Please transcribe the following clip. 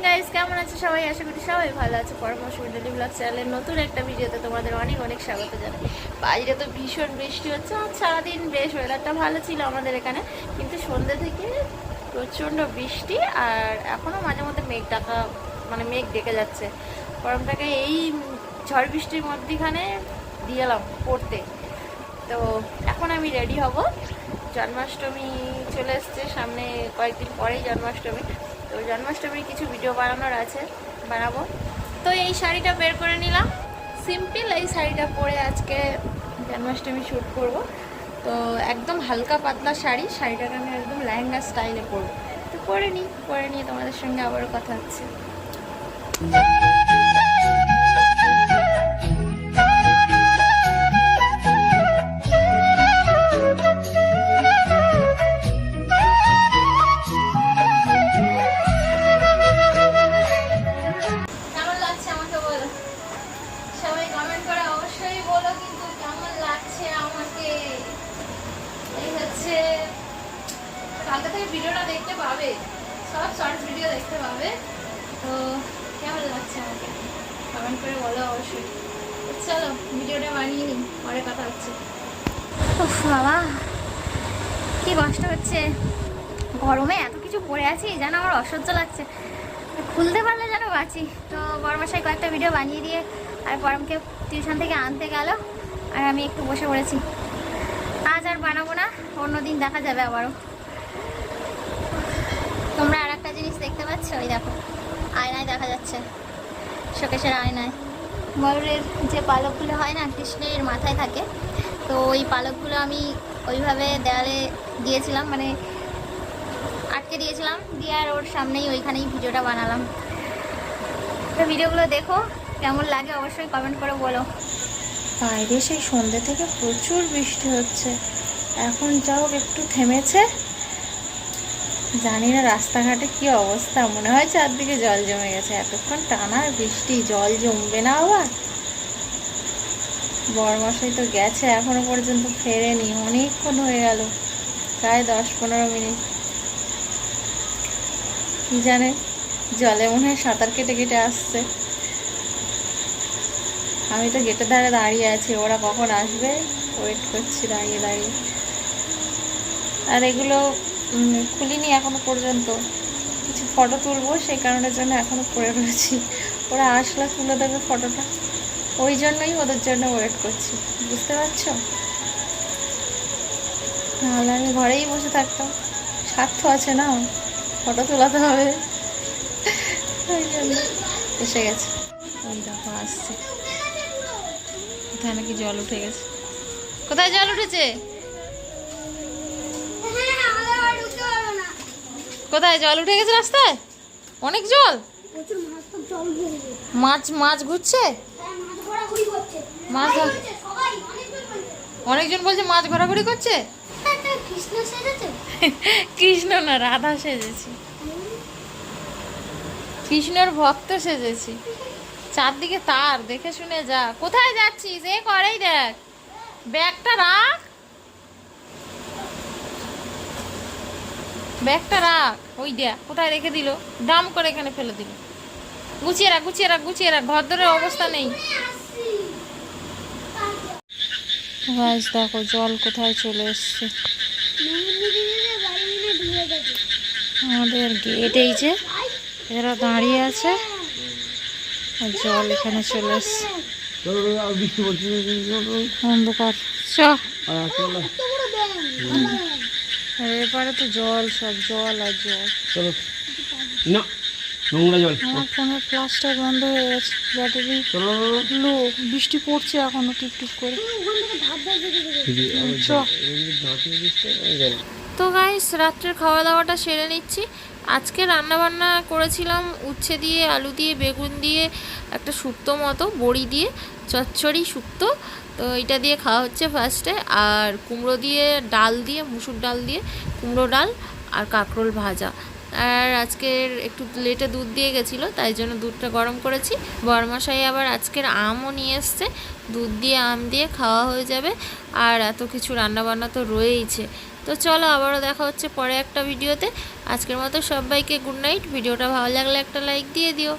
Guys, কেমন আছে সবাই? আশা করি সবাই ভালো আছে। পরামর্শ ডেলি ব্লগ চ্যানেলের নতুন একটা ভিডিওতে তোমাদের অনেক অনেক স্বাগত জানাই। বাইরে তো ভীষণ বৃষ্টি হচ্ছে, আর সারাদিন বেশ ওয়েদারটা ভালো ছিল আমাদের এখানে, কিন্তু সন্ধ্যে থেকে প্রচণ্ড বৃষ্টি। আর এখনও মাঝে মধ্যে মেঘ ডাকা, মানে মেঘ ডেকে যাচ্ছে। গরমটাকে এই ঝড় বৃষ্টির মধ্যেখানে দিয়ে এলাম পড়তে। তো এখন আমি রেডি হব। জন্মাষ্টমী চলে এসছে সামনে, কয়েকদিন পরেই জন্মাষ্টমী। তো জন্মাষ্টমীর কিছু ভিডিও বানানোর আছে, বানাবো। তো এই শাড়িটা বের করে নিলাম, সিম্পল এই শাড়িটা পরে আজকে জন্মাষ্টমী শ্যুট করব। তো একদম হালকা পাতলা শাড়িটাকে আমি একদম লেহেঙ্গা স্টাইলে পরবো। তো পরে নিয়ে তোমাদের সঙ্গে আবারও কথা হচ্ছে। কালকে থেকে ভিডিওটা দেখতে পাবে, সব শর্টস ভিডিও দেখতে পাবে। তো কেমন লাগছে আমাকে কমেন্ট করে বলো অবশ্যই। চলো ভিডিওটা বানিয়ে নিই, পরে কথা হচ্ছে। বাবা কি কষ্ট হচ্ছে, গরমে এত কিছু পরে আছি যেন আমার অসহ্য লাগছে। খুলতে পারলে যেন বাঁচি। তো বড়মশাই কয়েকটা ভিডিও বানিয়ে দিয়ে আর পরমকে টিউশন থেকে আনতে গেল, আর আমি একটু বসে পড়েছি। আজ আর বানাবো না, অন্যদিন দেখা যাবে আবারও। তোমরা আর একটা জিনিস দেখতে পাচ্ছ, ওই দেখো আয়নায় দেখা যাচ্ছে, শোকেশের আয়নায় ময়ূরের যে পালকগুলো হয় না, কৃষ্ণের মাথায় থাকে। তো ওই পালকগুলো আমি ওইভাবে দেয়ালে দিয়েছিলাম, মানে আটকে দিয়েছিলাম, দিয়ে আর ওর সামনেই ওইখানেই ভিডিওটা বানালাম। তো ভিডিওগুলো দেখো, কেমন লাগে অবশ্যই কমেন্ট করে বলো। বাইরে সেই সন্ধ্যে থেকে প্রচুর বৃষ্টি হচ্ছে, এখন যাও একটু থেমেছে। জানি না রাস্তাঘাটে কি অবস্থা, মনে হয় চারদিকে জল জমে গেছে। এতক্ষণ টানা বৃষ্টি, জল জমবে না আবার? বরমশাই তো গেছে, এখনো পর্যন্ত ফেরেনি, অনেকক্ষণ হয়ে গেল, প্রায় 10-15 মিনিট। কি জানে, জলে মনে হয় সাঁতার কেটে কেটে আসছে। আমি তো গেটের ধারে দাঁড়িয়ে আছি, ওরা কখন আসবে ওয়েট করছি দাঁড়িয়ে দাঁড়িয়ে। আর এগুলো খুলিনি এখনো পর্যন্ত, কিছু ফটো তুলবো, সেই কারণের জন্য এখনো পরে রয়েছি। ওরা আসলে তুলে দেবে ফটোটা, ওই জন্যই ওদের জন্য ওয়েট করছি, বুঝতে পারছো? নাহলে আমি ঘরেই বসে থাকতাম, স্বার্থ আছে না, ফটো তোলাতে হবে, ওই জন্য এসে গেছে। ওই দেখো আসছে, কোথায় নাকি জল উঠে গেছে। কোথায় জল উঠেছে? কোথায় জল উঠে গেছে? রাস্তায় অনেক জল, মাছ ঘুরছে। মাছ অনেকজন বলছে মাছ ঘোরাঘুরি করছে। কৃষ্ণ না, রাধা সেজেছি, কৃষ্ণের ভক্ত সেজেছি। চারদিকে তার, দেখে শুনে যা। কোথায় যাচ্ছিস? এ করেই দেখ, ব্যাগটা রাখ, ব্যাগটা রাখ। ওই দেখ কোথায় রেখে দিল, দাম করে এখানে ফেলে দিল। গুছিয়ে রাখ, গুছিয়ে রাখ, গুছিয়ে রাখ, ঘরদরের অবস্থা নেই। দেখো জল কোথায় চলে এসছে। আমাদের গেট এই যে, এরা দাঁড়িয়ে আছে, আর জল এখানে চলে এসছে। অন্ধকার, এবারে তো জল, সব জল আর জল। না নোংরা জল, আমার ফোনের প্লাস্টার বন্ধ হয়ে গেছে, ব্যাটারি লো, বৃষ্টি পড়ছে এখনো টিপটিপ করে। তো গাইস, রাত্রের খাওয়া দাওয়াটা সেরে নিচ্ছি। আজকে রান্নাবান্না করেছিলাম উচ্ছে দিয়ে, আলু দিয়ে, বেগুন দিয়ে, একটা শুক্তো মতো, বড়ি দিয়ে, চচ্চড়ি শুক্তো। তো এটা দিয়ে খাওয়া হচ্ছে ফার্স্টে। আর কুমড়ো দিয়ে, ডাল দিয়ে, মুসুর ডাল দিয়ে কুমড়ো ডাল, আর কাঁকরোল ভাজা। আর আজকের একটু লেটে দুধ দিয়ে গেছিলো, তাই জন্য দুধটা গরম করেছি। বরমশাই আবার আজকের আমও নিয়ে এসছে, দুধ দিয়ে আম দিয়ে খাওয়া হয়ে যাবে। আর এত কিছু রান্নাবান্না তো রয়েইছে। তো চলো আবারও দেখা হচ্ছে পরে একটা ভিডিওতে। আজকের মতো সবাইকে গুড নাইট। ভিডিওটা ভালো লাগলে একটা লাইক দিয়ে দিও।